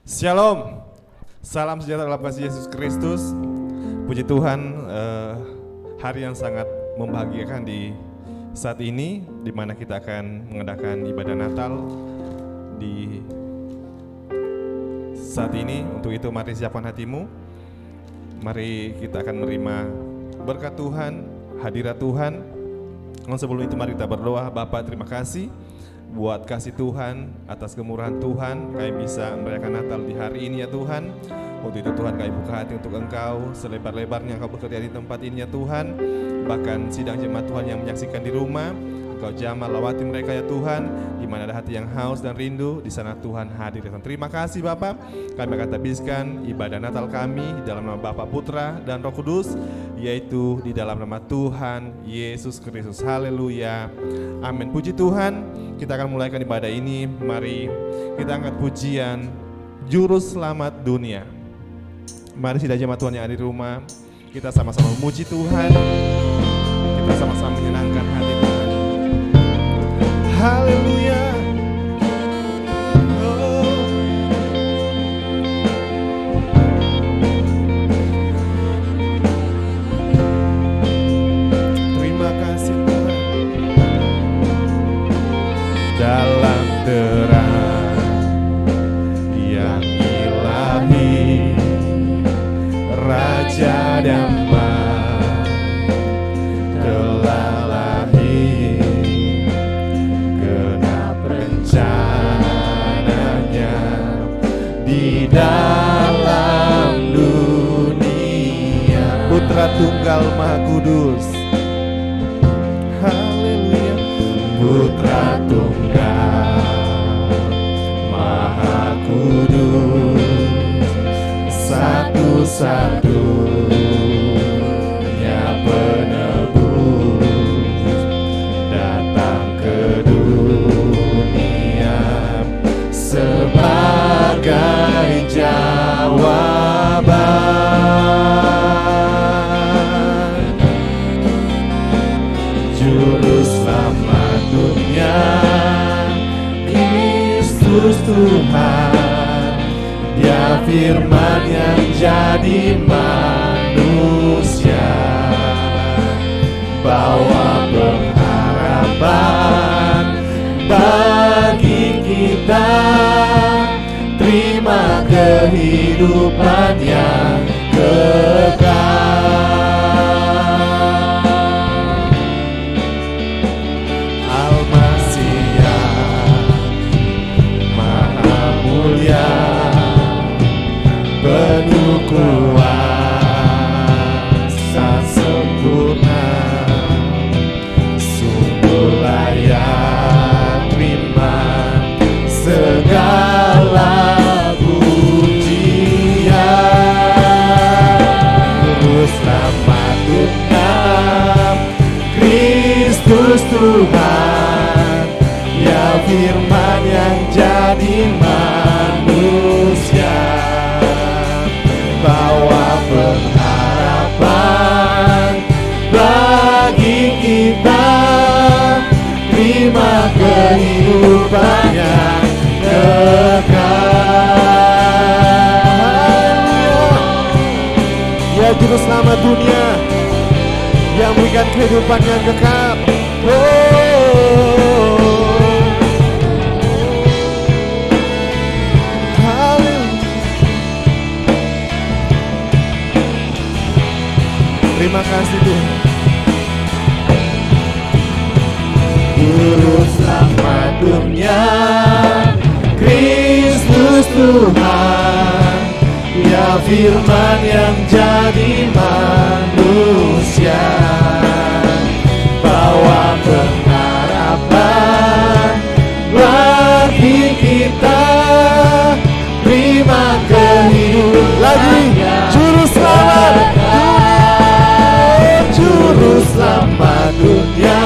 Shalom, salam sejahtera dalam kasih Yesus Kristus. Puji Tuhan, hari yang sangat membahagiakan di saat ini, di mana kita akan mengadakan ibadah Natal di saat ini. Untuk itu mari siapkan hatimu, mari kita akan menerima berkat Tuhan, hadirat Tuhan. Dan sebelum itu mari kita berdoa. Bapa, terima kasih buat kasih Tuhan, atas kemurahan Tuhan kami bisa merayakan Natal di hari ini ya Tuhan. Untuk itu Tuhan kami buka hati untuk Engkau, selebar-lebarnya Engkau bekerja di tempat ini ya Tuhan. Bahkan sidang jemaat Tuhan yang menyaksikan di rumah, Engkau jamah lawati mereka ya Tuhan. Di mana ada hati yang haus dan rindu, di sana Tuhan hadir. Terima kasih Bapa. Kami akan habiskan ibadah Natal kami di dalam nama Bapa, Putra dan Roh Kudus, yaitu di dalam nama Tuhan Yesus Kristus. Haleluya, amin. Puji Tuhan. Kita akan mulaikan ibadah ini. Mari kita angkat pujian Juru Selamat Dunia. Mari sidang jemaat Tuhan yang ada di rumah, kita sama-sama memuji Tuhan. Kita sama-sama menyenangkan hati Tuhan. Haleluya. Dalam terang yang ilahi, Raja damai telah lahir. Genap rencananya di dalam dunia. Putra Tunggal Maha Kudus, haleluya. Putra Tunggal Maha Kudus, satu-satunya penebus, datang ke dunia sebagai jawaban. Juru Selamat dunia, Kristus Tuhan, Dia firman yang jadi manusia, bawa pengharapan bagi kita, terima kehidupan yang kekal. Penuh kuasa sempurna, sungguh layak terima segala pujian. Juru Selamat dunia, Kristus Tuhan, Ya firman yang jadi manusia, bawa pengharapan bagi kita, terima kehidupan yang kekal. Ya Juru Selamat dunia yang memberikan kehidupan yang kekal. Terima kasih Tuhan. Juru Selamat dunia, Kristus Tuhan, Ya firman yang jadi manusia, bawa pengharapan bagi kita, terima kehidupan lagi. Juru Selamat, Juru Selamat dunia,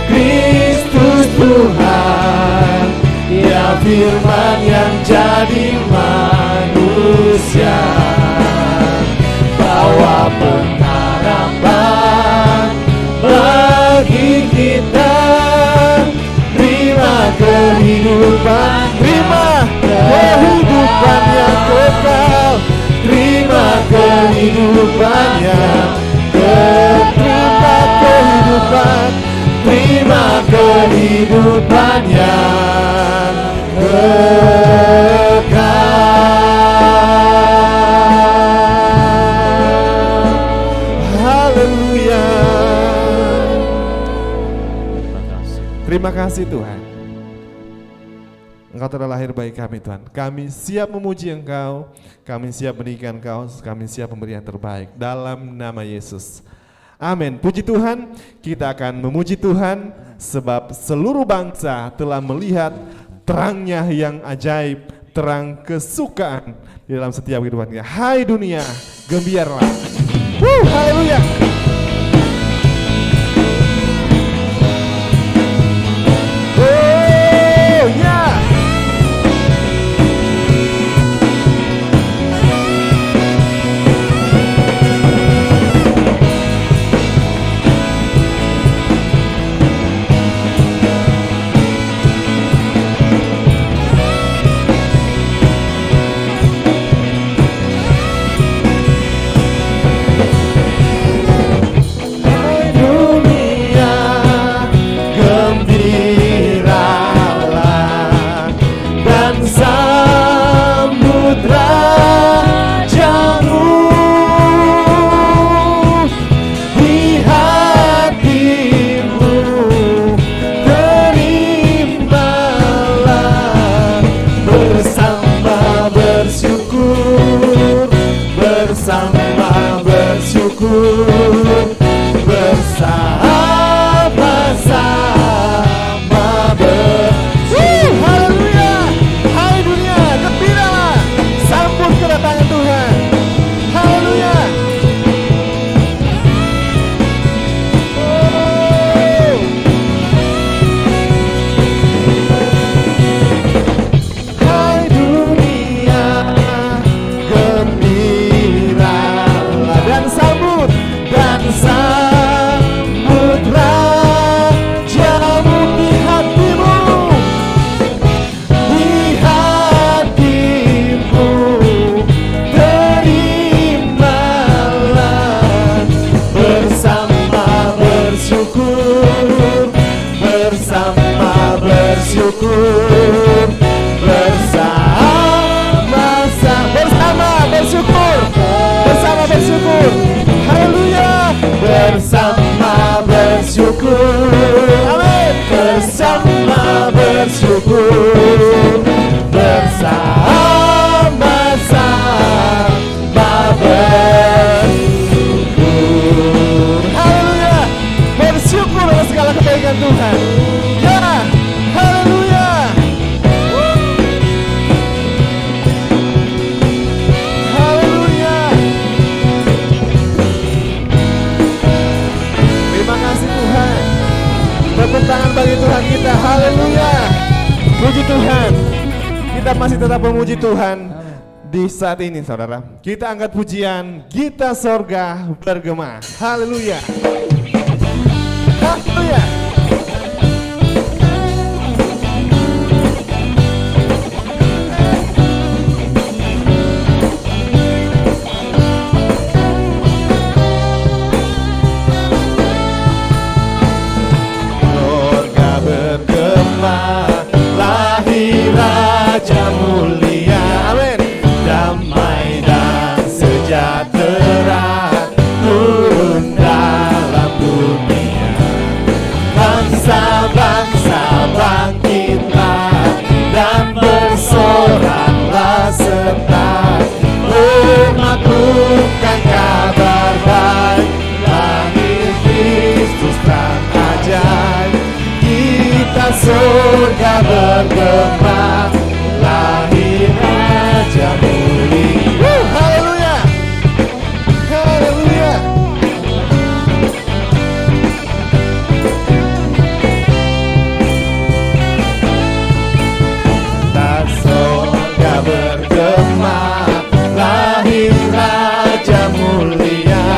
Kristus Tuhan, Ya firman yang jadi manusia, bawa pengharapan kehidupannya, terima kehidupan, terima kehidupannya kekal. Haleluya. Terima kasih Tuhan. Engkau telah lahir bagi kami Tuhan. Kami siap memuji Engkau, kami siap meninggikan Engkau, kami siap memberi yang terbaik dalam nama Yesus. Amin. Puji Tuhan, kita akan memuji Tuhan sebab seluruh bangsa telah melihat terangnya yang ajaib, terang kesukaan di dalam setiap kehidupan kita. Hai dunia, gembiralah. Haleluya. Memuji Tuhan di saat ini saudara. Kita angkat pujian Gita Sorga Bergema. Haleluya. Haleluya. Sorga bergema, lahir Raja mulia, amin. Damai dan sejahtera turun dalam dunia. Bangsa-bangsa bangkitlah dan bersoraklah serta memaklumkan kabar baik. Lahir Kristus terang ajaib, kita surga bergema. Lahir Raja mulia. Haleluya. Haleluya. Tak surga bergema, lahir Raja mulia.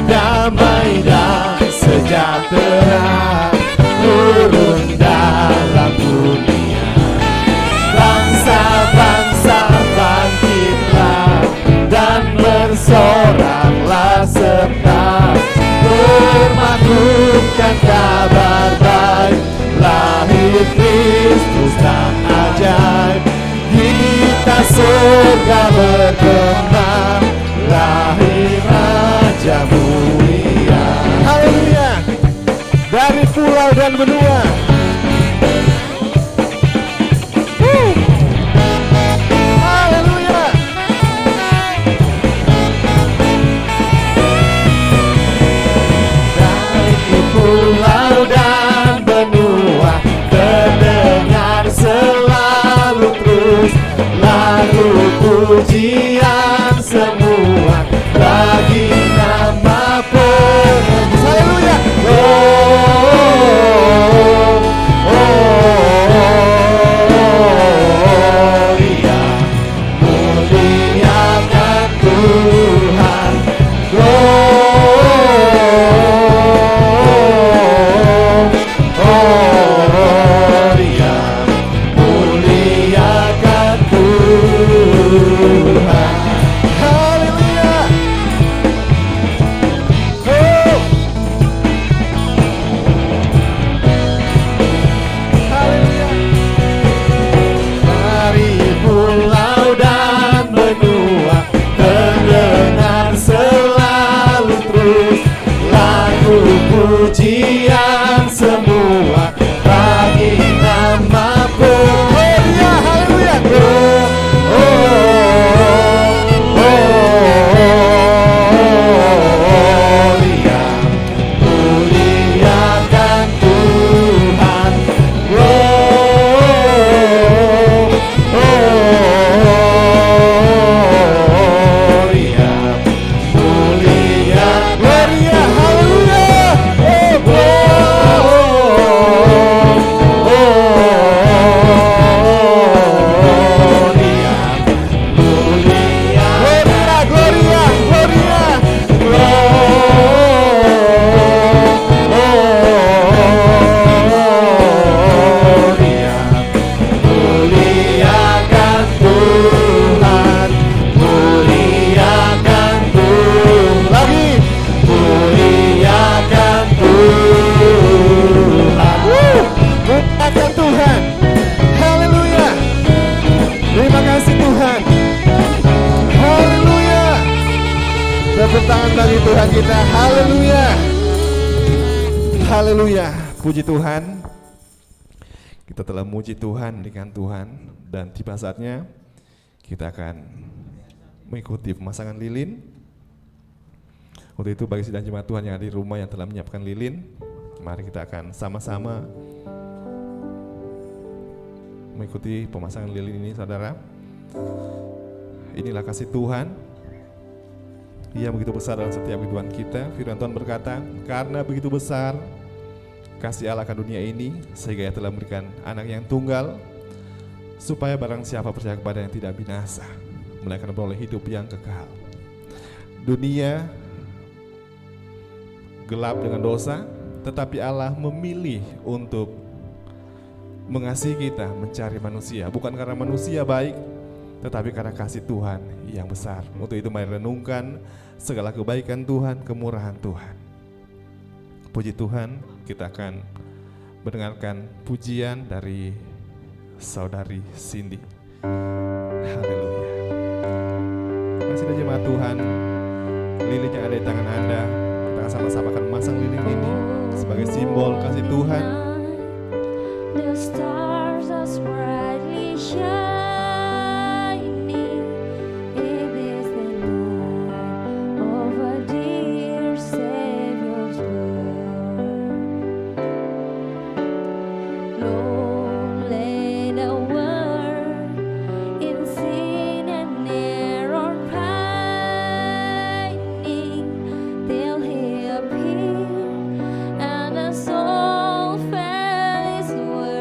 Damai dan sejahtera turun dalam dunia. Bangsa-bangsa bangkitlah dan bersorak. Bukan kabar baik, lahir Kristus dan ajaib. Kita surga bergema, lahir Raja mulia. Haleluya. Dari pulau dan benua. Haleluya. Dari pulau dan benua terdengar selalu terus lagu pujian semua bagi nama penebus. Haleluya. Muliakan Tuhan. Muliakan Tuhan. Haleluya. Haleluya. Dari pulau dan benua terdengar selalu terus lagu pujian semua bagi nama Haleluya. Haleluya. Muliakan Tuhan. Mulia, gloria, haleluya. Muliakan Tuhan. Muliakan Tuhan. Lagi. Muliakan Tuhan. Muliakan Tuhan. Haleluya. Terima kasih Tuhan. Haleluya. Tepuk tangan bagi Tuhan kita. Haleluya. Haleluya. Puji Tuhan. Kita telah muji Tuhan dengan Tuhan dan tiba saatnya kita akan mengikuti pemasangan lilin. Untuk itu bagi sidang jemaat Tuhan yang ada di rumah yang telah menyiapkan lilin, mari kita akan sama-sama mengikuti pemasangan lilin ini, saudara. Inilah kasih Tuhan yang begitu besar dalam setiap kehidupan kita. Firman Tuhan berkata, karena begitu besar kasih Allah akan dunia ini, sehingga Ia telah memberikan anak yang tunggal, supaya barang siapa percaya kepada yang tidak binasa, melainkan beroleh hidup yang kekal. Dunia gelap dengan dosa, tetapi Allah memilih untuk mengasihi kita, mencari manusia, bukan karena manusia baik, tetapi karena kasih Tuhan yang besar. Untuk itu mari renungkan segala kebaikan Tuhan, kemurahan Tuhan. Puji Tuhan, kita akan mendengarkan pujian dari Saudari Cindy. Haleluya. Masih ada jemaat Tuhan, lilin yang ada di tangan Anda, kita akan sama-sama akan memasang lilin ini sebagai simbol kasih Tuhan. The stars are brightly shining. It is the night of our dear Savior's birth. Lonely the world in sin and error pining, till He appeared and the soul felt His word.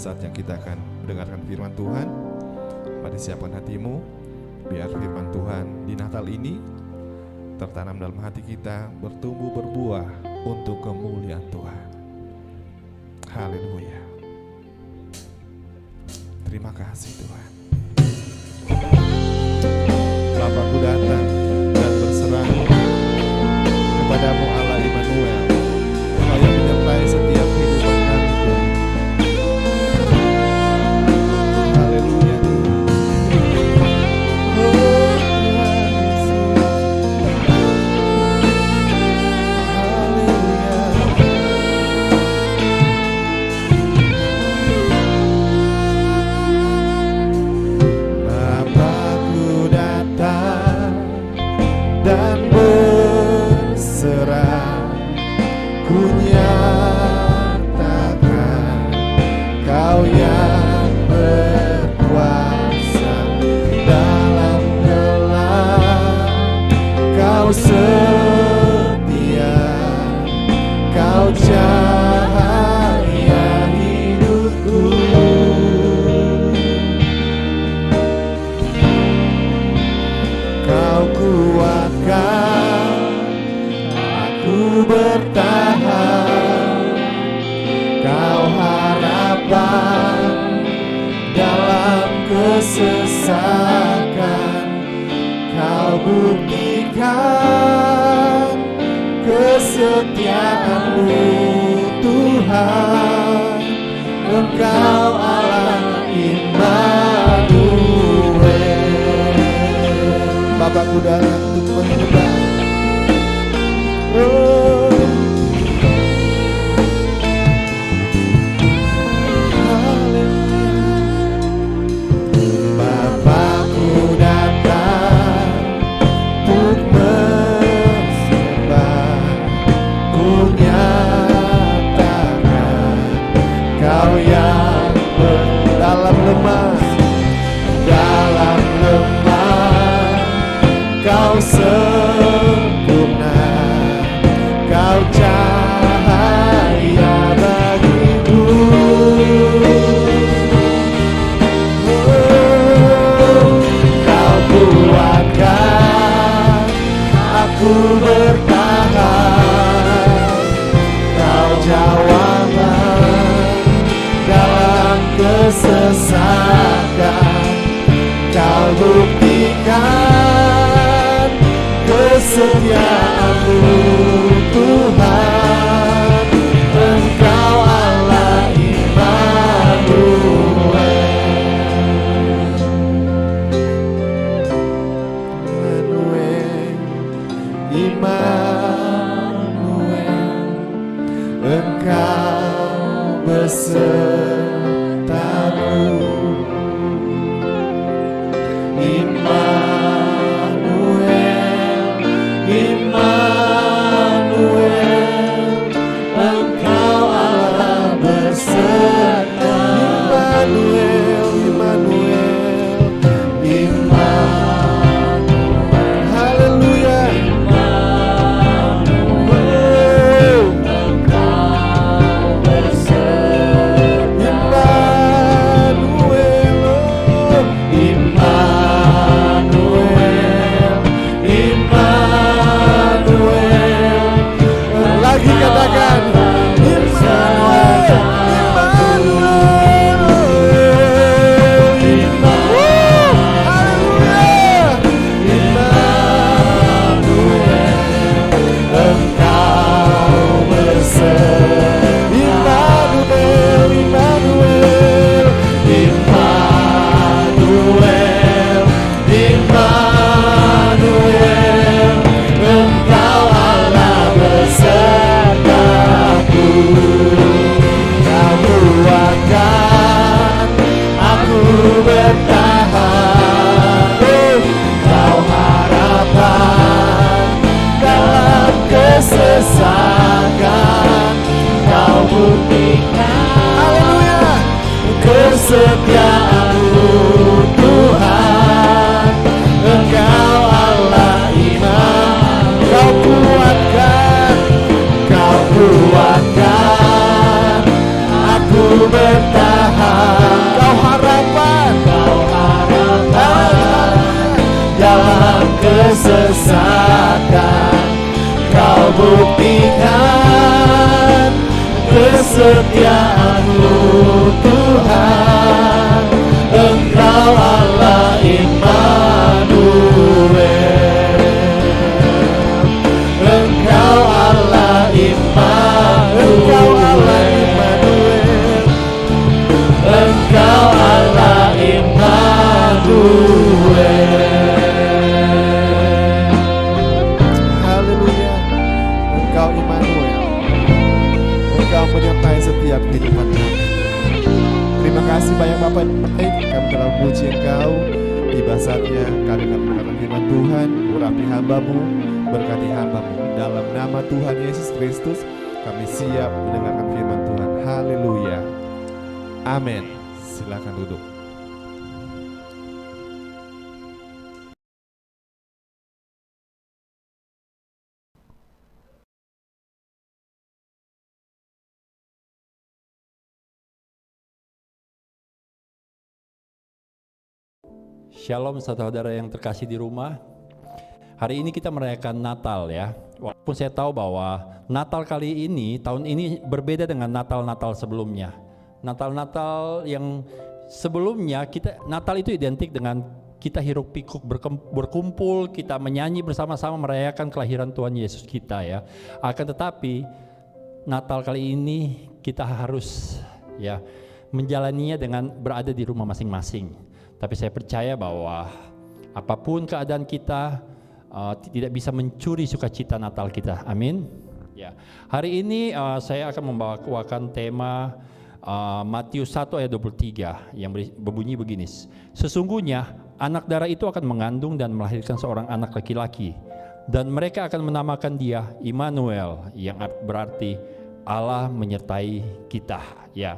saatnya kita akan mendengarkan firman Tuhan. Mari siapkan hatimu, biar firman Tuhan di Natal ini tertanam dalam hati kita, bertumbuh berbuah untuk kemuliaan Tuhan. Haleluya. Terima kasih Tuhan. Bapakku datang dan berserah kepadamu Allah Immanuel, Engkau yang menyertai setiap kehidupan kami Tuhan. Haleluya. Oh Tuhan Yesus. Haleluya. Bapakku datang dan berserah, ku nyatakan Kau yang berkuasa dalam gelap. Kau setia, Kau cahaya hidupku. Kau kuatkan aku bertahan, Kau harapan dalam kesesakan. Kau buktikan kesetiaan-Mu Tuhan. Engkau Allah Immanuel. Bapakku datang untuk menyembah. Oh. Bapakku datang untuk menyembah, ku nyatakan Kau yang dalam lemah, Kau sempurna, Kau cahaya bagiku. Kau kuatkan aku bertahan, Kau jawaban dalam kesesakan. Kau buktikan kesetiaan-Mu Tuhan. Engkau Allah Immanuel. Immanuel, Engkau besertaku. Immanuel, Immanuel, Engkau Allah beserta. Immanuel, Immanuel, Immanuel. Haleluya. Immanuel, Engkau beserta. Immanuel, oh. Lagi katakan Immanuel, Immanuel, Immanuel, haleluya. Immanuel, Engkau beserta. Immanuel, Immanuel, Immanuel, Immanuel, Engkau Allah besertaku. Kau kuatkan aku bertahan, Kau harapan dalam kesesakan. Kau buktikan, haleluya, kesetiaan-Mu Tuhan. Engkau Allah Immanuel. Kau kuatkan aku bertahan. Engkau buktikan kesetiaan-Mu Tuhan. Engkau Allah Immanuel, Engkau Allah Immanuel, Engkau Allah Immanuel. Haleluya. Engkau Immanuel. Engkau menyertai setiap kehidupan kami. Terima kasih banyak Bapak. Kami telah memuji Engkau. Tiba saatnya kami akan mendengarkan firman Tuhan. Urapi hamba-Mu, berkati hamba-Mu. Dalam nama Tuhan Yesus Kristus, kami siap mendengarkan firman Tuhan. Haleluya. Amin. Silakan duduk. Shalom saudara-saudara yang terkasih di rumah. Hari ini kita merayakan Natal ya. Walaupun saya tahu bahwa Natal kali ini, tahun ini berbeda dengan Natal-Natal sebelumnya. Natal-Natal yang sebelumnya, Natal itu identik dengan kita hiruk pikuk berkumpul, kita menyanyi bersama-sama merayakan kelahiran Tuhan Yesus kita ya. Akan tetapi Natal kali ini kita harus ya menjalaninya dengan berada di rumah masing-masing. Tapi saya percaya bahwa apapun keadaan kita tidak bisa mencuri sukacita Natal kita. Amin. Ya. Hari ini saya akan membawakan tema Matius 1 ayat 23 yang berbunyi begini. Sesungguhnya anak darah itu akan mengandung dan melahirkan seorang anak laki-laki, dan mereka akan menamakan dia Immanuel, yang berarti Allah menyertai kita. Ya.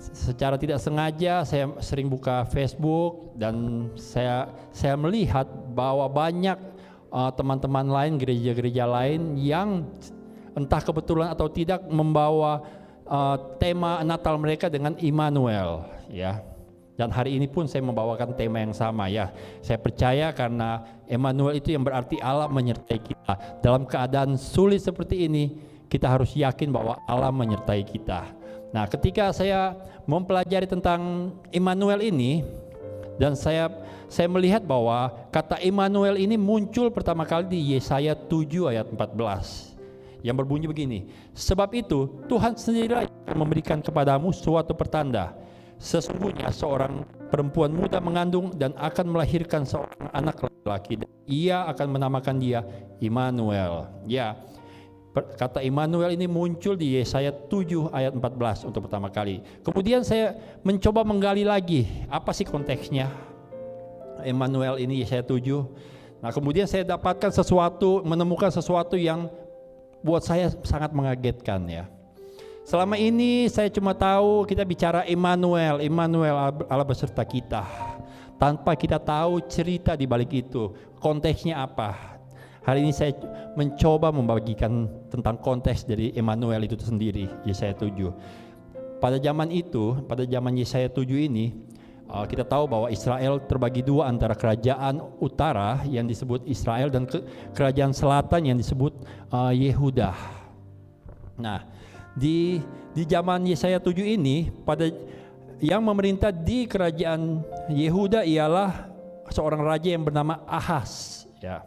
Secara tidak sengaja saya sering buka Facebook dan saya melihat bahwa banyak teman-teman lain, gereja-gereja lain yang entah kebetulan atau tidak membawa tema Natal mereka dengan Immanuel ya. Dan hari ini pun saya membawakan tema yang sama ya. Saya percaya karena Immanuel itu yang berarti Allah menyertai kita. Dalam keadaan sulit seperti ini, kita harus yakin bahwa Allah menyertai kita. Nah, ketika saya mempelajari tentang Immanuel ini, dan saya melihat bahwa kata Immanuel ini muncul pertama kali di Yesaya 7 ayat 14 yang berbunyi begini. Sebab itu Tuhan sendiri akan memberikan kepadamu suatu pertanda. Sesungguhnya seorang perempuan muda mengandung dan akan melahirkan seorang anak laki-laki. Ia akan menamakan dia Immanuel. Ya. Kata Immanuel ini muncul di Yesaya 7 ayat 14 untuk pertama kali. Kemudian saya mencoba menggali lagi, apa sih konteksnya Immanuel ini Yesaya 7. Nah, kemudian saya menemukan sesuatu yang buat saya sangat mengagetkan ya. Selama ini saya cuma tahu kita bicara Immanuel Allah beserta kita, tanpa kita tahu cerita di balik itu, konteksnya apa. Hari ini saya mencoba membagikan tentang konteks dari Immanuel itu sendiri, Yesaya 7. Pada zaman Yesaya 7 ini, kita tahu bahwa Israel terbagi dua, antara kerajaan utara yang disebut Israel dan kerajaan selatan yang disebut Yehuda. Nah, di zaman Yesaya 7 ini, yang memerintah di kerajaan Yehuda ialah seorang raja yang bernama Ahaz ya.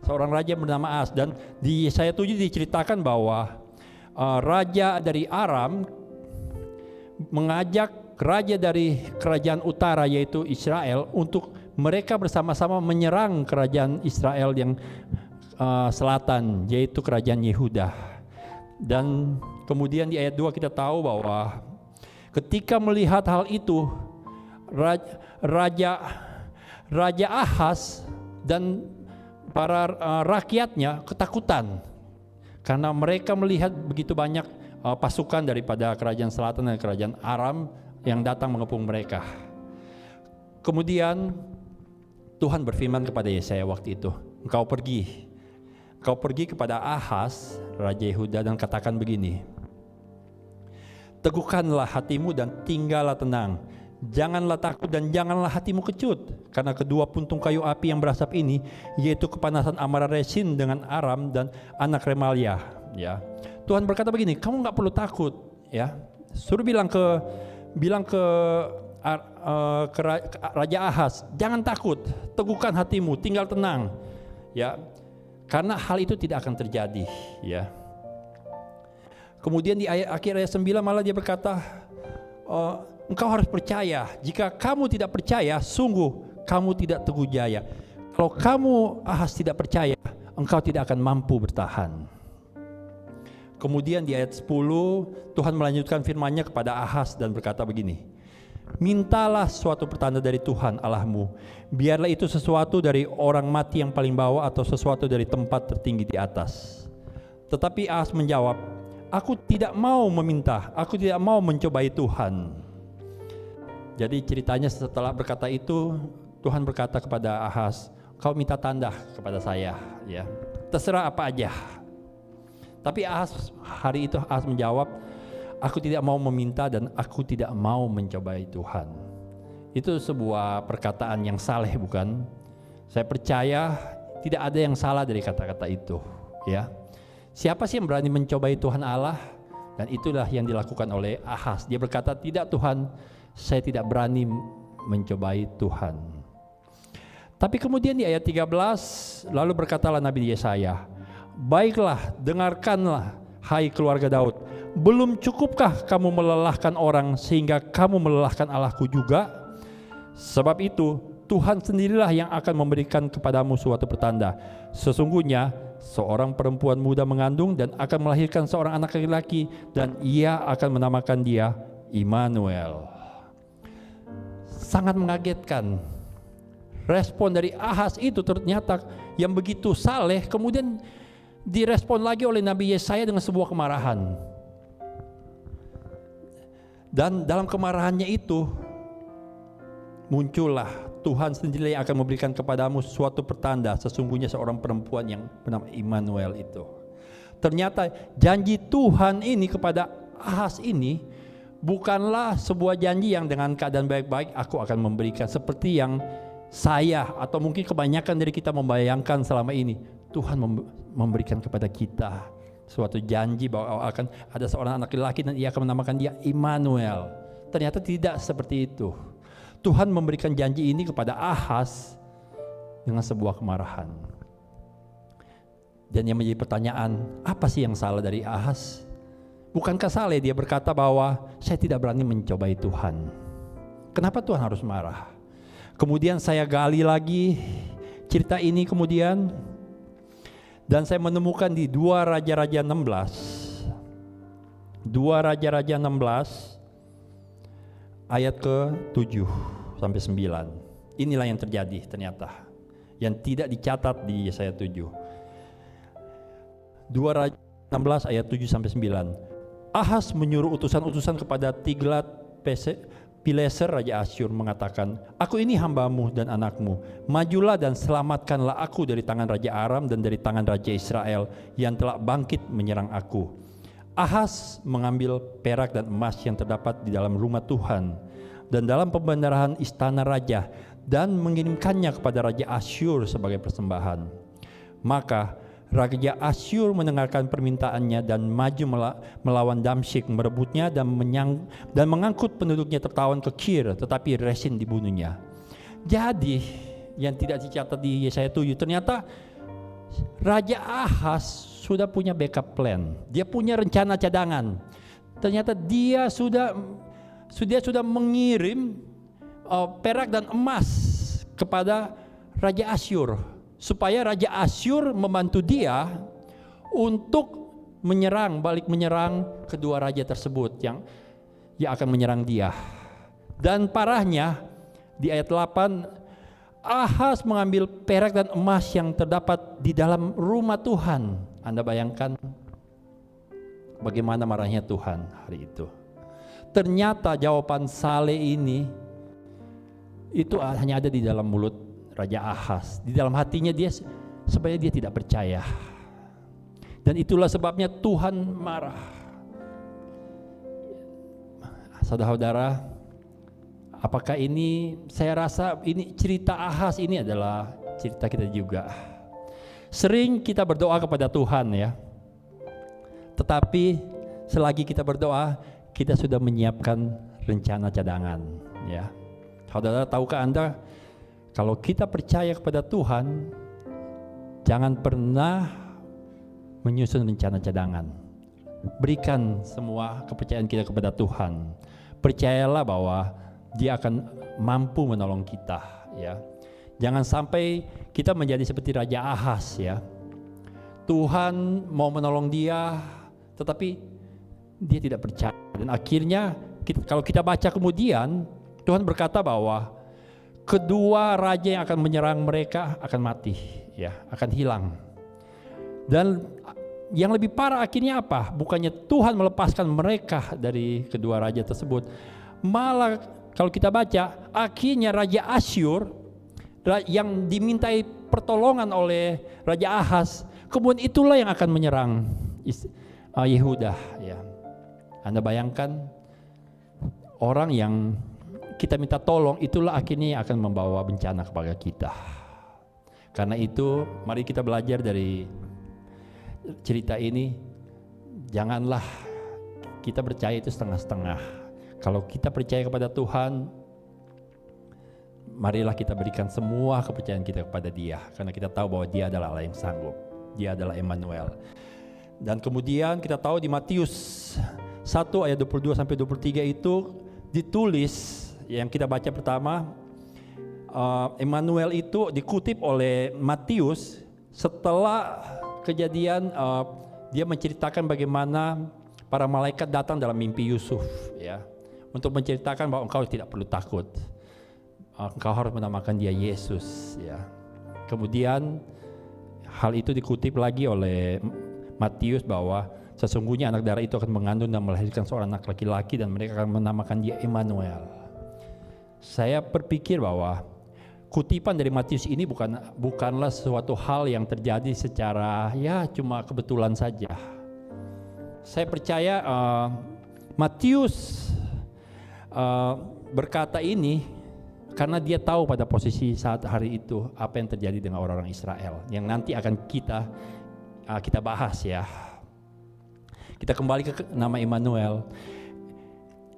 Seorang raja bernama Ahaz, dan di Yesaya 7 diceritakan bahwa raja dari Aram mengajak raja dari kerajaan utara yaitu Israel untuk mereka bersama-sama menyerang kerajaan Israel yang selatan yaitu kerajaan Yehuda. Dan kemudian di ayat 2 kita tahu bahwa ketika melihat hal itu, Raja Ahaz dan para rakyatnya ketakutan karena mereka melihat begitu banyak pasukan daripada kerajaan selatan dan kerajaan Aram yang datang mengepung mereka. Kemudian Tuhan berfirman kepada Yesaya waktu itu, engkau pergi kepada Ahaz raja Yehuda dan katakan begini, teguhkanlah hatimu dan tinggallah tenang, Janganlah takut dan janganlah hatimu kecut, karena kedua puntung kayu api yang berasap ini, yaitu kepanasan amarah Resin dengan Aram dan anak Remalia. Ya, Tuhan berkata begini, kamu nggak perlu takut. Ya, suruh bilang ke Raja Ahaz, jangan takut, teguhkan hatimu, tinggal tenang. Ya, karena hal itu tidak akan terjadi. Ya. Kemudian di akhir ayat 9 malah dia berkata, engkau harus percaya. Jika kamu tidak percaya, sungguh kamu tidak teguh jaya. Kalau kamu Ahaz tidak percaya, engkau tidak akan mampu bertahan. Kemudian di ayat 10 Tuhan melanjutkan firman-Nya kepada Ahaz dan berkata begini, mintalah suatu pertanda dari Tuhan Allahmu, biarlah itu sesuatu dari orang mati yang paling bawah atau sesuatu dari tempat tertinggi di atas. Tetapi Ahaz menjawab, aku tidak mau meminta, aku tidak mau mencobai Tuhan. Jadi ceritanya setelah berkata itu, Tuhan berkata kepada Ahaz, kau minta tanda kepada saya, ya, terserah apa aja. Tapi hari itu Ahaz menjawab, aku tidak mau meminta dan aku tidak mau mencobai Tuhan. Itu sebuah perkataan yang saleh, bukan? Saya percaya tidak ada yang salah dari kata-kata itu, ya. Siapa sih yang berani mencobai Tuhan Allah? Dan itulah yang dilakukan oleh Ahaz. Dia berkata, tidak Tuhan, saya tidak berani mencobai Tuhan. Tapi kemudian di ayat 13, lalu berkatalah Nabi Yesaya, baiklah, dengarkanlah hai keluarga Daud, belum cukupkah kamu melelahkan orang sehingga kamu melelahkan Allahku juga? Sebab itu Tuhan sendirilah yang akan memberikan kepadamu suatu pertanda. Sesungguhnya seorang perempuan muda mengandung dan akan melahirkan seorang anak laki-laki, dan ia akan menamakan dia Immanuel. Sangat mengagetkan. Respon dari Ahaz itu ternyata yang begitu saleh, kemudian direspon lagi oleh Nabi Yesaya dengan sebuah kemarahan. Dan dalam kemarahannya itu muncullah Tuhan sendiri yang akan memberikan kepadamu suatu pertanda, sesungguhnya seorang perempuan yang bernama Immanuel itu. Ternyata janji Tuhan ini kepada Ahaz ini bukanlah sebuah janji yang dengan keadaan baik-baik aku akan memberikan, seperti yang saya atau mungkin kebanyakan dari kita membayangkan selama ini. Tuhan memberikan kepada kita suatu janji bahwa akan ada seorang anak laki dan ia akan menamakan dia Immanuel. Ternyata tidak seperti itu. Tuhan memberikan janji ini kepada Ahaz dengan sebuah kemarahan. Dan yang menjadi pertanyaan, apa sih yang salah dari Ahaz? Bukankah saleh dia berkata bahwa saya tidak berani mencobai Tuhan? Kenapa Tuhan harus marah? Kemudian saya gali lagi cerita ini kemudian, dan saya menemukan di 2 Raja-Raja 16. 2 Raja-Raja 16 ayat ke-7 sampai 9. Inilah yang terjadi ternyata, yang tidak dicatat di Yesaya 7. 2 Raja 16 ayat 7 sampai 9. Ahaz menyuruh utusan-utusan kepada Tiglat-Pileser Raja Asyur mengatakan, aku ini hambamu dan anakmu, majulah dan selamatkanlah aku dari tangan Raja Aram dan dari tangan Raja Israel yang telah bangkit menyerang aku. Ahaz mengambil perak dan emas yang terdapat di dalam rumah Tuhan dan dalam pembendarahan istana raja dan mengirimkannya kepada Raja Asyur sebagai persembahan. Maka Raja Asyur mendengarkan permintaannya dan maju melawan Damsyik, merebutnya dan mengangkut penduduknya tertawan ke Kir, tetapi Resin dibunuhnya. Jadi yang tidak dicatat di Yesaya 7, ternyata Raja Ahaz sudah punya backup plan. Dia punya rencana cadangan. Ternyata dia sudah mengirim perak dan emas kepada Raja Asyur, supaya Raja Asyur membantu dia untuk balik menyerang kedua raja tersebut yang akan menyerang dia. Dan parahnya di ayat 8, Ahaz mengambil perak dan emas yang terdapat di dalam rumah Tuhan. Anda bayangkan bagaimana marahnya Tuhan hari itu. Ternyata jawaban saleh ini itu hanya ada di dalam mulut Raja Ahaz. Di dalam hatinya dia sebenarnya dia tidak percaya. Dan itulah sebabnya Tuhan marah. Saudara-saudara, Apakah ini, saya rasa ini cerita Ahaz ini adalah cerita kita juga. Sering kita berdoa kepada Tuhan ya. Tetapi selagi kita berdoa, kita sudah menyiapkan rencana cadangan ya. Saudara, tahukah Anda, kalau kita percaya kepada Tuhan, jangan pernah menyusun rencana cadangan. Berikan semua kepercayaan kita kepada Tuhan. Percayalah bahwa Dia akan mampu menolong kita ya. Jangan sampai kita menjadi seperti Raja Ahaz ya. Tuhan mau menolong dia, tetapi dia tidak percaya. Dan akhirnya kalau kita baca kemudian, Tuhan berkata bahwa kedua raja yang akan menyerang mereka akan mati ya, akan hilang. Dan yang lebih parah akhirnya apa? Bukannya Tuhan melepaskan mereka dari kedua raja tersebut, malah kalau kita baca akhirnya Raja Asyur yang dimintai pertolongan oleh Raja Ahaz, kemudian itulah yang akan menyerang Yehuda ya. Anda bayangkan, orang yang kita minta tolong itulah akhirnya yang akan membawa bencana kepada kita. Karena itu mari kita belajar dari cerita ini. Janganlah kita percaya itu setengah-setengah. Kalau kita percaya kepada Tuhan, marilah kita berikan semua kepercayaan kita kepada Dia, karena kita tahu bahwa Dia adalah Allah yang sanggup. Dia adalah Emmanuel. Dan kemudian kita tahu di Matius 1 ayat 22 sampai 23 itu ditulis, yang kita baca pertama, Emmanuel itu dikutip oleh Matius setelah kejadian dia menceritakan bagaimana para malaikat datang dalam mimpi Yusuf ya, untuk menceritakan bahwa engkau tidak perlu takut. Engkau harus menamakan dia Yesus ya. Kemudian hal itu dikutip lagi oleh Matius bahwa sesungguhnya anak darah itu akan mengandung dan melahirkan seorang anak laki-laki dan mereka akan menamakan dia Emmanuel. Saya berpikir bahwa kutipan dari Matius ini bukanlah sesuatu hal yang terjadi secara ya cuma kebetulan saja. Saya percaya Matius berkata ini karena dia tahu pada posisi saat hari itu apa yang terjadi dengan orang-orang Israel yang nanti akan kita bahas ya. Kita kembali ke nama Emmanuel.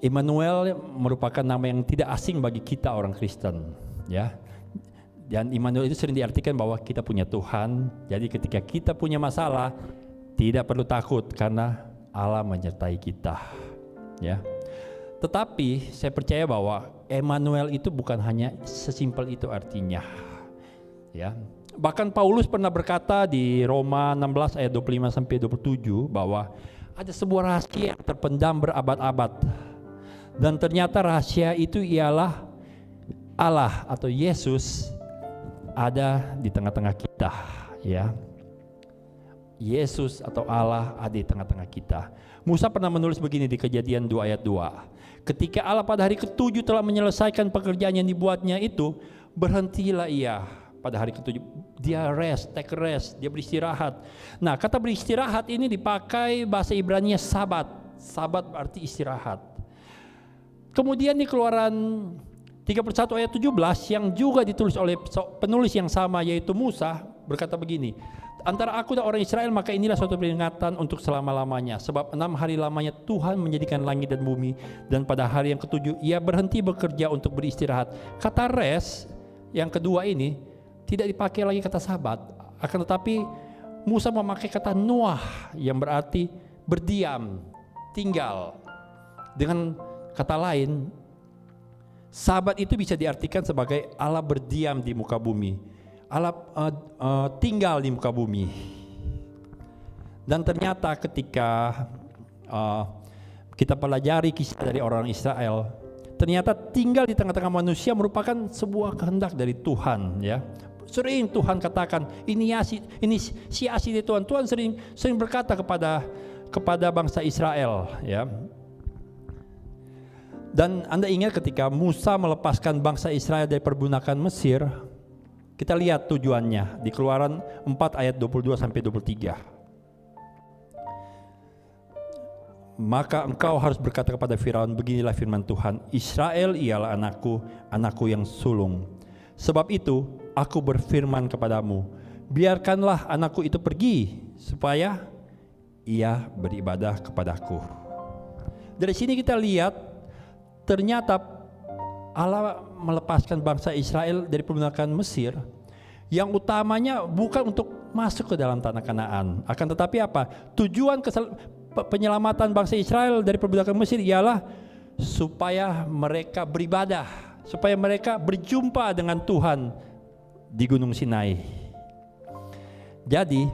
Emmanuel merupakan nama yang tidak asing bagi kita orang Kristen ya. Dan Immanuel itu sering diartikan bahwa kita punya Tuhan. Jadi ketika kita punya masalah, tidak perlu takut karena Allah menyertai kita. Ya. Tetapi saya percaya bahwa Emmanuel itu bukan hanya sesimpel itu artinya. Ya. Bahkan Paulus pernah berkata di Roma 16 ayat 25 sampai 27 bahwa ada sebuah rahasia yang terpendam berabad-abad. Dan ternyata rahasia itu ialah Allah atau Yesus ada di tengah-tengah kita, ya. Yesus atau Allah ada di tengah-tengah kita. Musa pernah menulis begini di Kejadian 2 ayat 2. Ketika Allah pada hari ke-7 telah menyelesaikan pekerjaan yang dibuatnya itu, berhentilah ia pada hari ke-7. Dia take rest, dia beristirahat. Nah, kata beristirahat ini dipakai bahasa Ibrani sabat. Sabat berarti istirahat. Kemudian di Keluaran 31 ayat 17 yang juga ditulis oleh penulis yang sama yaitu Musa berkata begini, antara aku dan orang Israel maka inilah suatu peringatan untuk selama-lamanya, sebab 6 hari lamanya Tuhan menjadikan langit dan bumi, dan pada hari yang ke-7 ia berhenti bekerja untuk beristirahat. Kata rest yang kedua ini tidak dipakai lagi kata sabat, akan tetapi Musa memakai kata nuah yang berarti berdiam, tinggal. Dengan kata lain, sabat itu bisa diartikan sebagai Allah berdiam di muka bumi, Allah tinggal di muka bumi. Dan ternyata ketika kita pelajari kisah dari orang Israel, ternyata tinggal di tengah-tengah manusia merupakan sebuah kehendak dari Tuhan. Ya, sering Tuhan katakan ini siasi dari Tuhan. Tuhan sering berkata kepada bangsa Israel. Ya. Dan Anda ingat ketika Musa melepaskan bangsa Israel dari perbudakan Mesir, kita lihat tujuannya di Keluaran 4 ayat 22 sampai 23. maka engkau harus berkata kepada Firaun, beginilah firman Tuhan, Israel ialah anakku, anakku yang sulung. Sebab itu aku berfirman kepadamu, biarkanlah anakku itu pergi, supaya ia beribadah kepadaku. Dari sini kita lihat, ternyata Allah melepaskan bangsa Israel dari perbudakan Mesir, yang utamanya bukan untuk masuk ke dalam tanah Kanaan, akan tetapi apa? Tujuan penyelamatan bangsa Israel dari perbudakan Mesir ialah supaya mereka beribadah, supaya mereka berjumpa dengan Tuhan di Gunung Sinai. Jadi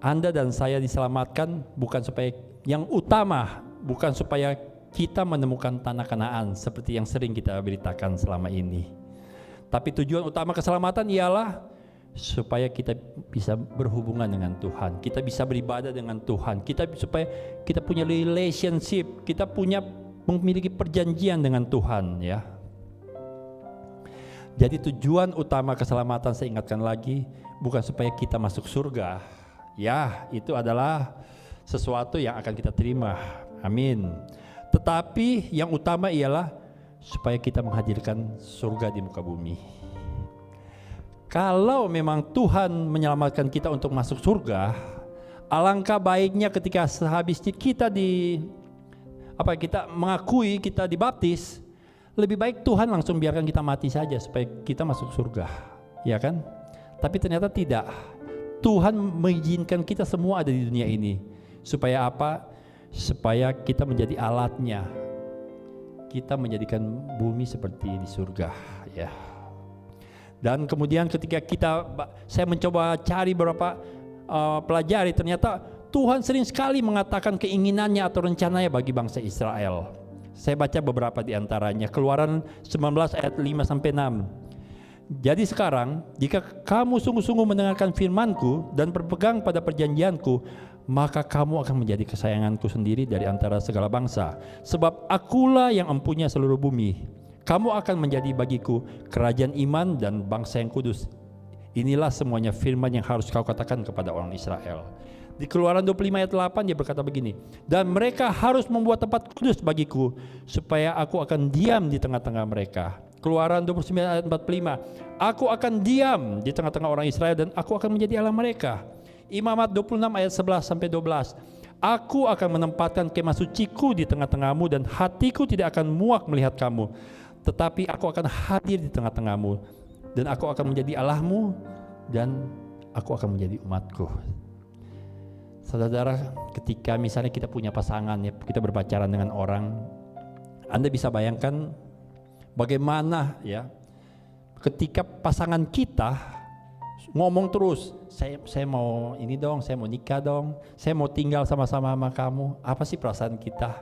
Anda dan saya diselamatkan bukan supaya, yang utama bukan supaya kita menemukan tanah Kanaan seperti yang sering kita beritakan selama ini, tapi tujuan utama keselamatan ialah supaya kita bisa berhubungan dengan Tuhan, kita bisa beribadah dengan Tuhan, supaya kita punya relationship, kita memiliki perjanjian dengan Tuhan, ya. Jadi tujuan utama keselamatan, saya ingatkan lagi, bukan supaya kita masuk surga, ya, itu adalah sesuatu yang akan kita terima, amin. Tetapi yang utama ialah supaya kita menghadirkan surga di muka bumi. Kalau memang Tuhan menyelamatkan kita untuk masuk surga, alangkah baiknya ketika sehabis kita kita mengakui kita dibaptis, lebih baik Tuhan langsung biarkan kita mati saja supaya kita masuk surga, ya kan? Tapi ternyata tidak. Tuhan mengizinkan kita semua ada di dunia ini. Supaya apa? Supaya kita menjadi alatnya. Kita menjadikan bumi seperti di surga, ya. Dan kemudian ketika saya mencoba cari beberapa pelajari, ternyata Tuhan sering sekali mengatakan keinginannya atau rencananya bagi bangsa Israel. Saya baca beberapa di antaranya, Keluaran 19 ayat 5-6. Jadi sekarang, jika kamu sungguh-sungguh mendengarkan firman-Ku dan berpegang pada perjanjian-Ku, maka kamu akan menjadi kesayangan-Ku sendiri dari antara segala bangsa. Sebab Akulah yang empunya seluruh bumi. Kamu akan menjadi bagiku kerajaan iman dan bangsa yang kudus. Inilah semuanya firman yang harus kau katakan kepada orang Israel. Di Keluaran 25 ayat 8 dia berkata begini, dan mereka harus membuat tempat kudus bagiku, supaya aku akan diam di tengah-tengah mereka. Keluaran 29 ayat 45, aku akan diam di tengah-tengah orang Israel dan aku akan menjadi Allah mereka. Imamat 26 ayat 11-12, aku akan menempatkan kemah suciku di tengah-tengahmu dan hatiku tidak akan muak melihat kamu. Tetapi aku akan hadir di tengah-tengahmu dan aku akan menjadi Allahmu dan aku akan menjadi umatku. Saudara, ketika misalnya kita punya pasangan, ya, kita berpacaran dengan orang, Anda bisa bayangkan bagaimana, ya, ketika pasangan kita ngomong terus, saya mau ini dong, saya mau nikah dong, saya mau tinggal sama-sama sama kamu. Apa sih perasaan kita?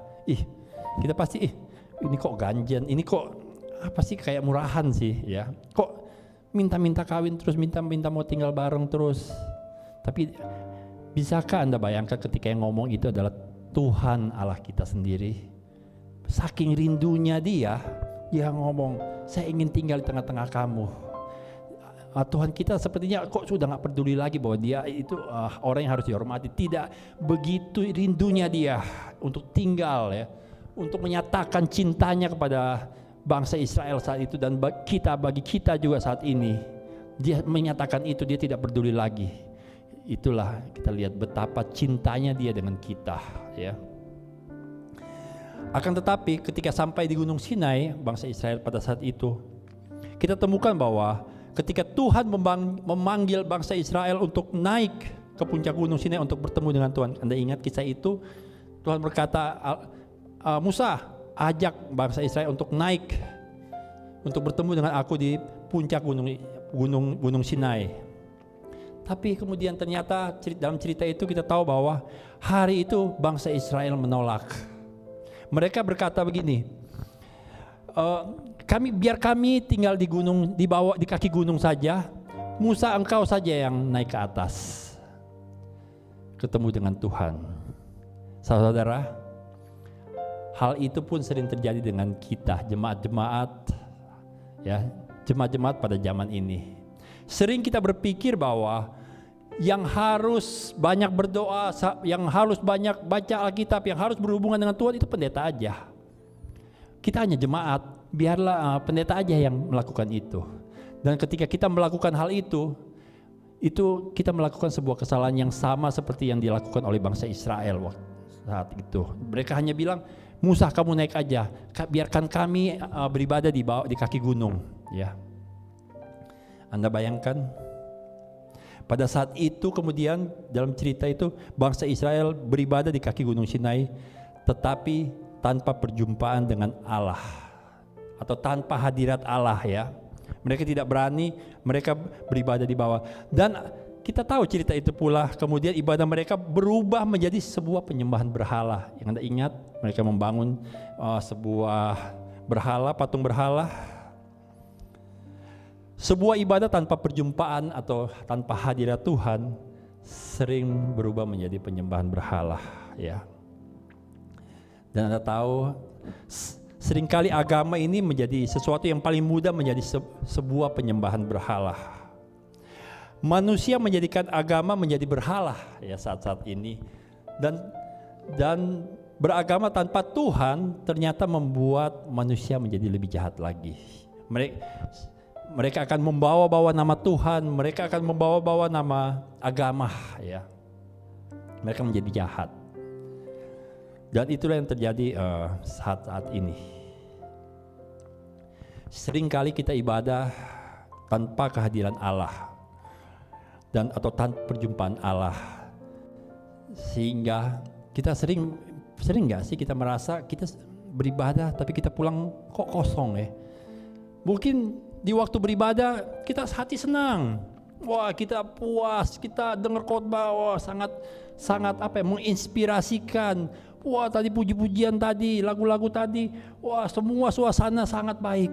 Kita pasti ini kok ganjen, ini kok apa sih kayak murahan sih, ya. Kok minta-minta kawin terus, minta-minta mau tinggal bareng terus. Tapi bisakah Anda bayangkan ketika yang ngomong itu adalah Tuhan Allah kita sendiri? Saking rindunya dia ngomong, saya ingin tinggal di tengah-tengah kamu. Tuhan kita sepertinya kok sudah gak peduli lagi bahwa dia itu orang yang harus dihormati. Tidak, begitu rindunya dia untuk tinggal, ya, untuk menyatakan cintanya kepada bangsa Israel saat itu dan bagi kita juga saat ini. Dia menyatakan itu, dia tidak peduli lagi. Itulah kita lihat betapa cintanya dia dengan kita, ya. Akan tetapi ketika sampai di Gunung Sinai, bangsa Israel pada saat itu, kita temukan bahwa ketika Tuhan memanggil bangsa Israel untuk naik ke puncak Gunung Sinai untuk bertemu dengan Tuhan. Anda ingat kisah itu? Tuhan berkata, Musa, ajak bangsa Israel untuk naik untuk bertemu dengan aku di puncak gunung Sinai. Tapi kemudian ternyata dalam cerita itu kita tahu bahwa hari itu bangsa Israel menolak. Mereka berkata begini, biar kami tinggal di bawah di kaki gunung saja. Musa, engkau saja yang naik ke atas ketemu dengan Tuhan. Saudara, hal itu pun sering terjadi dengan kita, jemaat-jemaat, ya, jemaat-jemaat pada zaman ini. Sering kita berpikir bahwa yang harus banyak berdoa, yang harus banyak baca Alkitab, yang harus berhubungan dengan Tuhan itu pendeta aja. Kita hanya jemaat, biarlah pendeta aja yang melakukan itu. Dan ketika kita melakukan hal itu kita melakukan sebuah kesalahan yang sama seperti yang dilakukan oleh bangsa Israel waktu saat itu. Mereka hanya bilang, Musa kamu naik aja, biarkan kami beribadah di kaki gunung. Ya, Anda bayangkan, pada saat itu kemudian dalam cerita itu bangsa Israel beribadah di kaki gunung Sinai, tetapi tanpa perjumpaan dengan Allah atau tanpa hadirat Allah ya. Mereka tidak berani, mereka beribadah di bawah. Dan kita tahu cerita itu pula, kemudian ibadah mereka berubah menjadi sebuah penyembahan berhala. Yang Anda ingat, mereka membangun sebuah berhala, patung berhala. Sebuah ibadah tanpa perjumpaan atau tanpa hadirat Tuhan sering berubah menjadi penyembahan berhala ya. Dan Anda tahu, seringkali agama ini menjadi sesuatu yang paling mudah menjadi sebuah penyembahan berhala. Manusia menjadikan agama menjadi berhala ya saat-saat ini, dan beragama tanpa Tuhan ternyata membuat manusia menjadi lebih jahat lagi. Mereka akan membawa-bawa nama Tuhan, mereka akan membawa-bawa nama agama ya. Mereka menjadi jahat. Dan itulah yang terjadi saat-saat ini. Seringkali kita ibadah tanpa kehadiran Allah atau tanpa perjumpaan Allah, sehingga kita sering nggak sih kita merasa kita beribadah tapi kita pulang kok kosong ya. Mungkin di waktu beribadah kita hati senang, wah kita puas, kita dengar khotbah, wah sangat menginspirasikan. Wah tadi puji-pujian tadi, lagu-lagu tadi, wah semua suasana sangat baik.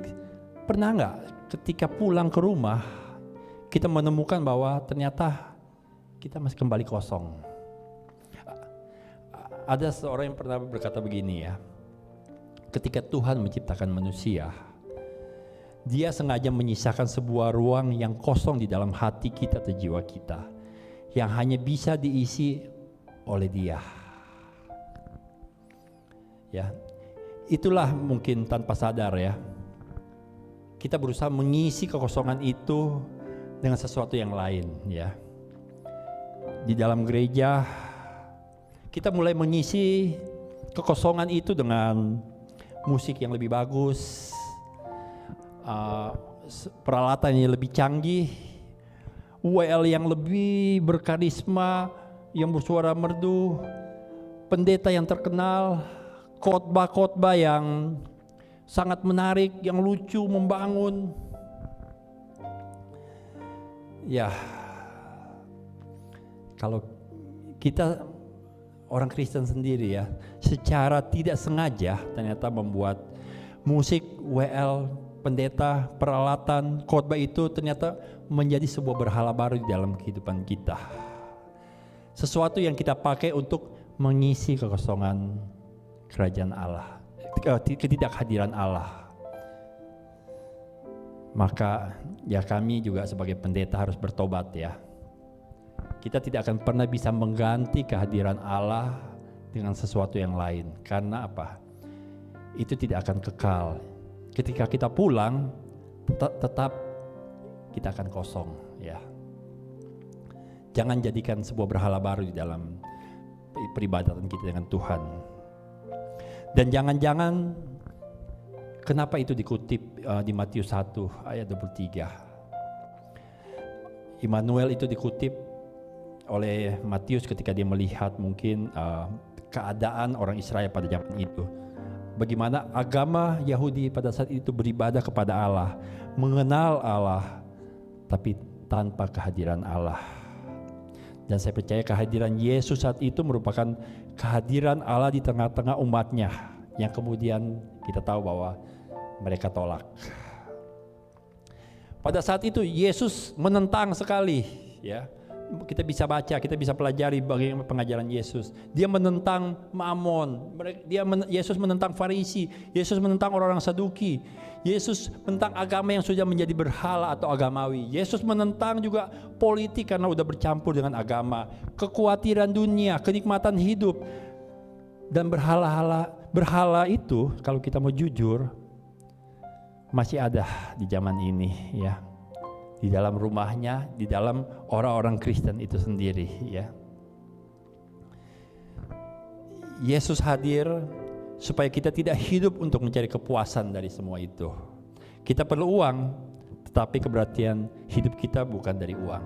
Pernah nggak ketika pulang ke rumah kita menemukan bahwa ternyata kita masih kembali kosong? Ada seorang yang pernah berkata begini ya, ketika Tuhan menciptakan manusia, Dia sengaja menyisakan sebuah ruang yang kosong di dalam hati kita atau jiwa kita, yang hanya bisa diisi oleh Dia. Ya, itulah mungkin tanpa sadar ya, kita berusaha mengisi kekosongan itu dengan sesuatu yang lain ya. Di dalam gereja kita mulai mengisi kekosongan itu dengan musik yang lebih bagus, peralatan yang lebih canggih, WL yang lebih berkarisma, yang bersuara merdu, pendeta yang terkenal, khotbah-khotbah yang sangat menarik, yang lucu, membangun. Ya, kalau kita orang Kristen sendiri ya, secara tidak sengaja ternyata membuat musik, WL, pendeta, peralatan, khotbah itu ternyata menjadi sebuah berhala baru di dalam kehidupan kita. Sesuatu yang kita pakai untuk mengisi kekosongan kerajaan Allah, ketidakhadiran Allah. Maka ya kami juga sebagai pendeta harus bertobat ya. Kita tidak akan pernah bisa mengganti kehadiran Allah dengan sesuatu yang lain. Karena apa? Itu tidak akan kekal. Ketika kita pulang, tetap kita akan kosong ya. Jangan jadikan sebuah berhala baru di dalam peribadatan kita dengan Tuhan. Dan jangan-jangan, kenapa itu dikutip di Matius 1 ayat 23. Immanuel itu dikutip oleh Matius ketika dia melihat mungkin keadaan orang Israel pada zaman itu. Bagaimana agama Yahudi pada saat itu beribadah kepada Allah, mengenal Allah, tapi tanpa kehadiran Allah. Dan saya percaya kehadiran Yesus saat itu merupakan kehadiran Allah di tengah-tengah umatnya, yang kemudian kita tahu bahwa mereka tolak. Pada saat itu Yesus menentang sekali ya, kita bisa baca, kita bisa pelajari bagaimana pengajaran Yesus. Dia menentang Mamon, Yesus menentang Farisi, Yesus menentang orang-orang Saduki, Yesus menentang agama yang sudah menjadi berhala atau agamawi. Yesus menentang juga politik karena udah bercampur dengan agama, kekhawatiran dunia, kenikmatan hidup. Dan berhala itu kalau kita mau jujur masih ada di zaman ini ya. Di dalam rumahnya, di dalam orang-orang Kristen itu sendiri ya. Yesus hadir supaya kita tidak hidup untuk mencari kepuasan dari semua itu. Kita perlu uang, tetapi keberartian hidup kita bukan dari uang.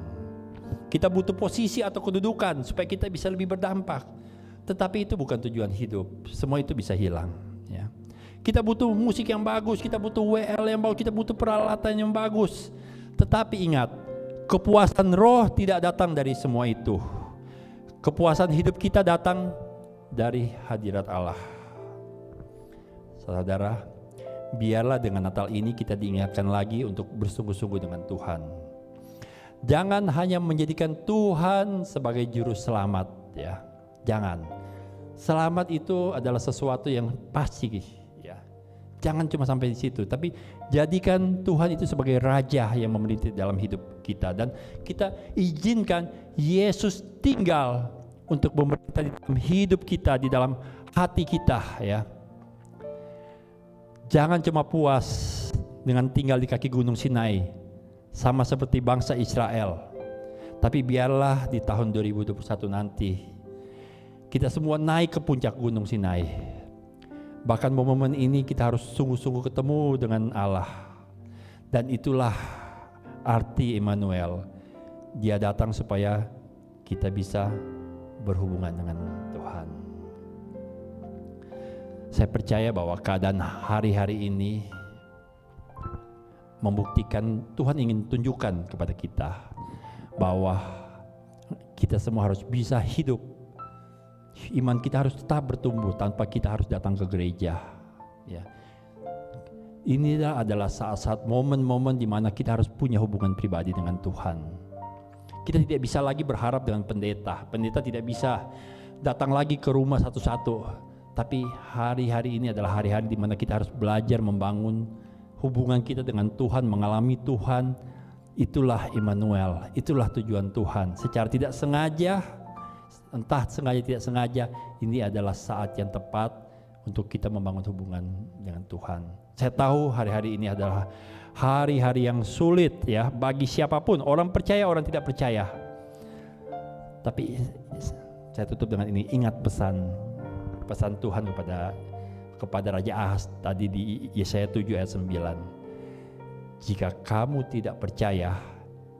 Kita butuh posisi atau kedudukan supaya kita bisa lebih berdampak, tetapi itu bukan tujuan hidup. Semua itu bisa hilang ya. Kita butuh musik yang bagus, kita butuh WL yang bagus, kita butuh peralatan yang bagus. Tetapi ingat, kepuasan roh tidak datang dari semua itu. Kepuasan hidup kita datang dari hadirat Allah. Saudara, biarlah dengan Natal ini kita diingatkan lagi untuk bersungguh-sungguh dengan Tuhan. Jangan hanya menjadikan Tuhan sebagai juru selamat ya. Jangan. Selamat itu adalah sesuatu yang pasti ya. Jangan cuma sampai di situ, tapi jadikan Tuhan itu sebagai raja yang memerintah dalam hidup kita, dan kita izinkan Yesus tinggal untuk memerintah di dalam hidup kita, di dalam hati kita ya. Jangan cuma puas dengan tinggal di kaki Gunung Sinai sama seperti bangsa Israel, tapi biarlah di tahun 2021 nanti kita semua naik ke puncak Gunung Sinai. Bahkan momen ini kita harus sungguh-sungguh ketemu dengan Allah. Dan itulah arti Immanuel. Dia datang supaya kita bisa berhubungan dengan Tuhan. Saya percaya bahwa keadaan hari-hari ini membuktikan Tuhan ingin tunjukkan kepada kita bahwa kita semua harus bisa hidup. Iman kita harus tetap bertumbuh tanpa kita harus datang ke gereja ya. Inilah adalah saat-saat momen-momen di mana kita harus punya hubungan pribadi dengan Tuhan. Kita tidak bisa lagi berharap dengan pendeta. Pendeta tidak bisa datang lagi ke rumah satu-satu. Tapi hari-hari ini adalah hari-hari di mana kita harus belajar membangun hubungan kita dengan Tuhan, mengalami Tuhan. Itulah Immanuel, itulah tujuan Tuhan. Secara tidak sengaja, entah sengaja tidak sengaja, ini adalah saat yang tepat untuk kita membangun hubungan dengan Tuhan. Saya tahu hari-hari ini adalah hari-hari yang sulit ya bagi siapapun, orang percaya, orang tidak percaya. Tapi saya tutup dengan ini, ingat pesan Tuhan kepada Raja Ahaz tadi di Yesaya 7 ayat 9. Jika kamu tidak percaya,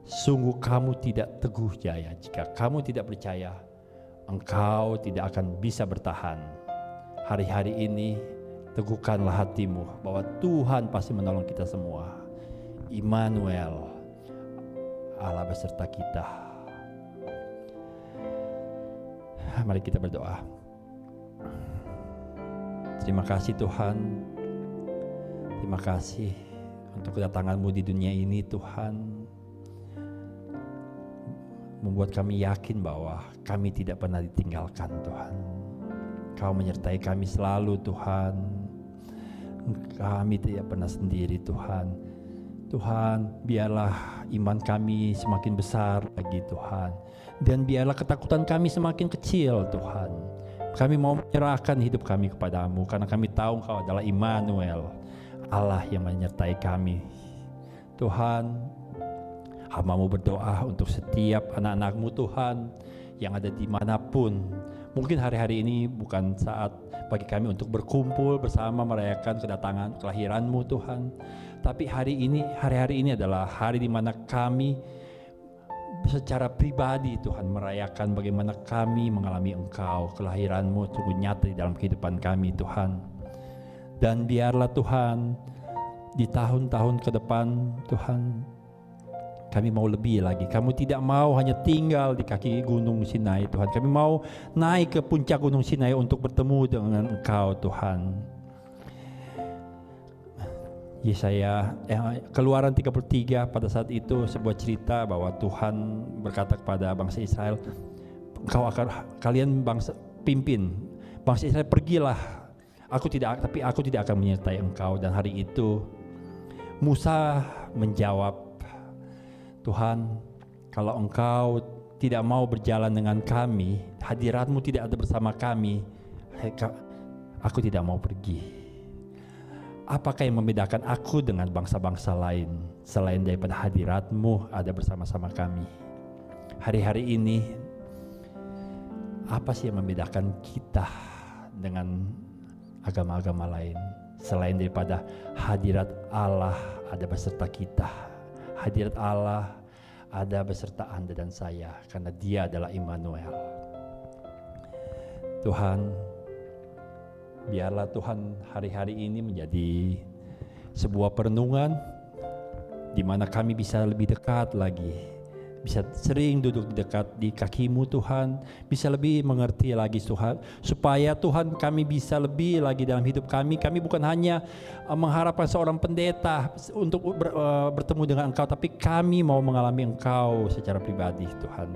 sungguh kamu tidak teguh jaya. Jika kamu tidak percaya, engkau tidak akan bisa bertahan. Hari-hari ini teguhkanlah hatimu bahwa Tuhan pasti menolong kita semua. Immanuel, Allah beserta kita. Mari kita berdoa. Terima kasih Tuhan. Terima kasih untuk kedatangan-Mu di dunia ini Tuhan. Membuat kami yakin bahwa kami tidak pernah ditinggalkan Tuhan. Kau menyertai kami selalu Tuhan. Kami tidak pernah sendiri Tuhan. Tuhan, biarlah iman kami semakin besar lagi Tuhan. Dan biarlah ketakutan kami semakin kecil Tuhan. Kami mau menyerahkan hidup kami kepadamu karena kami tahu Engkau adalah Immanuel, Allah yang menyertai kami. Tuhan, hamba-Mu berdoa untuk setiap anak-anak-Mu Tuhan yang ada dimanapun. Mungkin hari-hari ini bukan saat bagi kami untuk berkumpul bersama merayakan kedatangan kelahiran-Mu Tuhan. Tapi hari-hari ini adalah hari di mana kami secara pribadi Tuhan merayakan bagaimana kami mengalami Engkau, kelahiran-Mu sungguh nyata di dalam kehidupan kami Tuhan. Dan biarlah Tuhan di tahun-tahun ke depan Tuhan, kami mau lebih lagi. Kami tidak mau hanya tinggal di kaki Gunung Sinai Tuhan. Kami mau naik ke puncak Gunung Sinai untuk bertemu dengan Engkau Tuhan. Keluaran 33 pada saat itu sebuah cerita bahwa Tuhan berkata kepada bangsa Israel, kalian bangsa pimpin bangsa Israel, pergilah, tapi aku tidak akan menyertai engkau. Dan hari itu Musa menjawab, Tuhan, kalau engkau tidak mau berjalan dengan kami, hadiratmu tidak ada bersama kami, aku tidak mau pergi. Apakah yang membedakan aku dengan bangsa-bangsa lain selain daripada hadiratmu ada bersama-sama kami? Hari-hari ini, apa sih yang membedakan kita dengan agama-agama lain selain daripada hadirat Allah ada beserta kita? Hadirat Allah ada beserta Anda dan saya, karena Dia adalah Immanuel. Tuhan, biarlah Tuhan hari-hari ini menjadi sebuah perenungan di mana kami bisa lebih dekat lagi, bisa sering duduk dekat di kaki-Mu Tuhan, bisa lebih mengerti lagi Tuhan, supaya Tuhan kami bisa lebih lagi dalam hidup kami. Kami bukan hanya mengharapkan seorang pendeta untuk bertemu dengan Engkau, tapi kami mau mengalami Engkau secara pribadi Tuhan.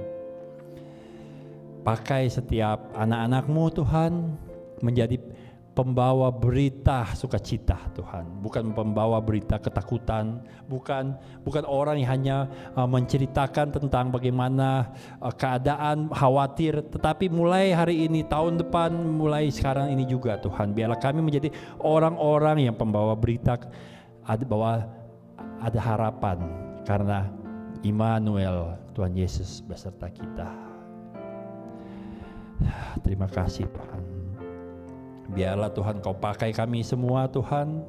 Pakai setiap anak-anak-Mu Tuhan menjadi pembawa berita sukacita Tuhan, bukan pembawa berita ketakutan, bukan orang yang hanya menceritakan tentang bagaimana keadaan khawatir, tetapi mulai hari ini, tahun depan, mulai sekarang ini juga Tuhan, biarlah kami menjadi orang-orang yang pembawa berita bahwa ada harapan karena Immanuel, Tuhan Yesus beserta kita. Terima kasih Tuhan. Biarlah Tuhan Kau pakai kami semua Tuhan.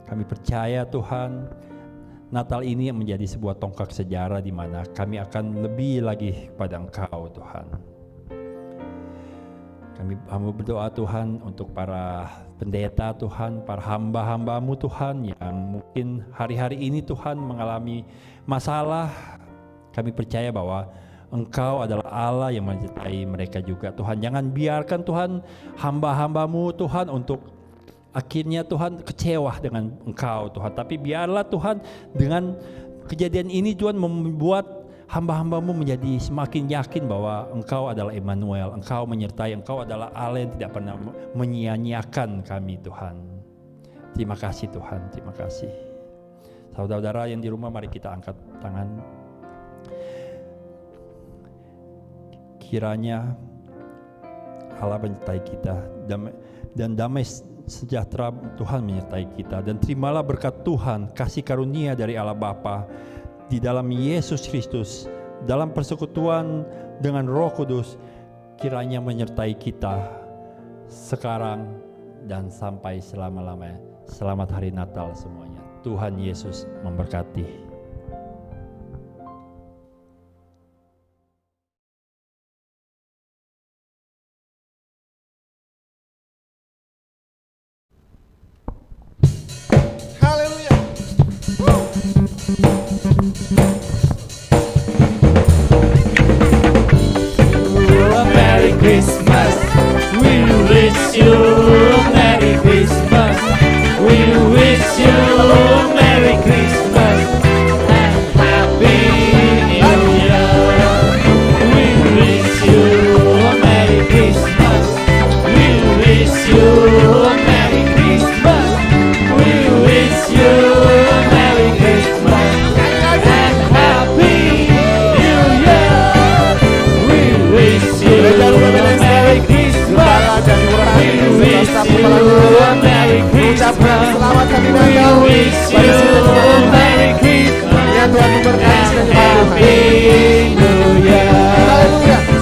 Kami percaya Tuhan, Natal ini menjadi sebuah tonggak sejarah di mana kami akan lebih lagi kepada Engkau Tuhan. Kami berdoa Tuhan untuk para pendeta Tuhan, para hamba-hamba-Mu Tuhan yang mungkin hari-hari ini Tuhan mengalami masalah. Kami percaya bahwa Engkau adalah Allah yang menyertai mereka juga Tuhan. Jangan biarkan Tuhan hamba-hamba-Mu Tuhan untuk akhirnya Tuhan kecewa dengan Engkau Tuhan. Tapi biarlah Tuhan dengan kejadian ini Tuhan membuat hamba-hamba-Mu menjadi semakin yakin bahwa Engkau adalah Immanuel, Engkau menyertai, Engkau adalah Allah yang tidak pernah menyia-nyiakan kami Tuhan. Terima kasih Tuhan, terima kasih. Saudara-saudara yang di rumah, mari kita angkat tangan. Kiranya Allah menyertai kita dan damai sejahtera Tuhan menyertai kita, dan terimalah berkat Tuhan, kasih karunia dari Allah Bapa di dalam Yesus Kristus, dalam persekutuan dengan Roh Kudus, kiranya menyertai kita sekarang dan sampai selama-lamanya. Selamat hari Natal semuanya. Tuhan Yesus memberkati. Merry Christmas, we wish you Merry Christmas, we wish you Merry Christmas and Happy New Year. We wish you Merry Christmas, we wish you Merry Christmas, we wish you Merry Christmas and Happy New Year. We wish you Merry Christmas, we wish you Merry Christmas, we wish you Merry Christmas and Happy New Year.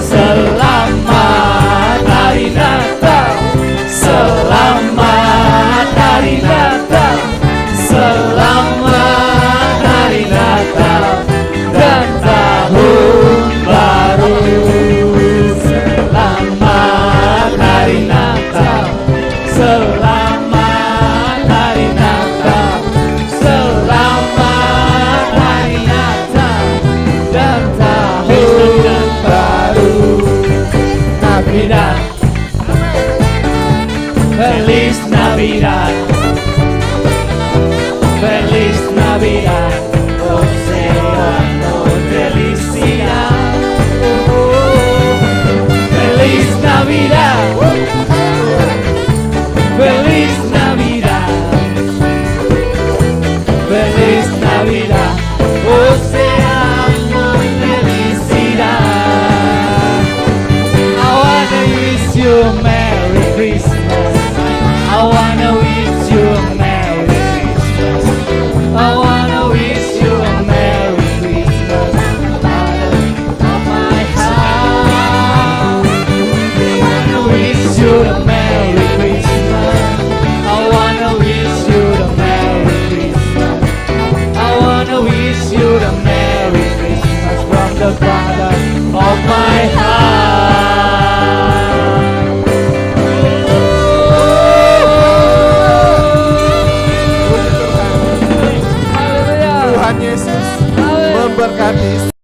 Selamat Hari Natal, selamat Hari Natal, selamat Hari Natal dan Tahun Baru. Selamat Hari Natal, selamat Hari Natal, selamat Hari Natal dan Tahun Baru. Navidad, Feliz Navidad. Navidad, Feliz Navidad, Feliz Navidad, oh seamos felicidad. I wanna wish you a Merry Christmas. I wanna wish you a Merry Christmas. I wanna wish you a Merry Christmas out of my heart. I wanna wish you a Merry Christmas. I wanna wish you a Merry Christmas. I wanna wish you a Merry Christmas from the bottom of my heart. Tuhan Yesus memberkati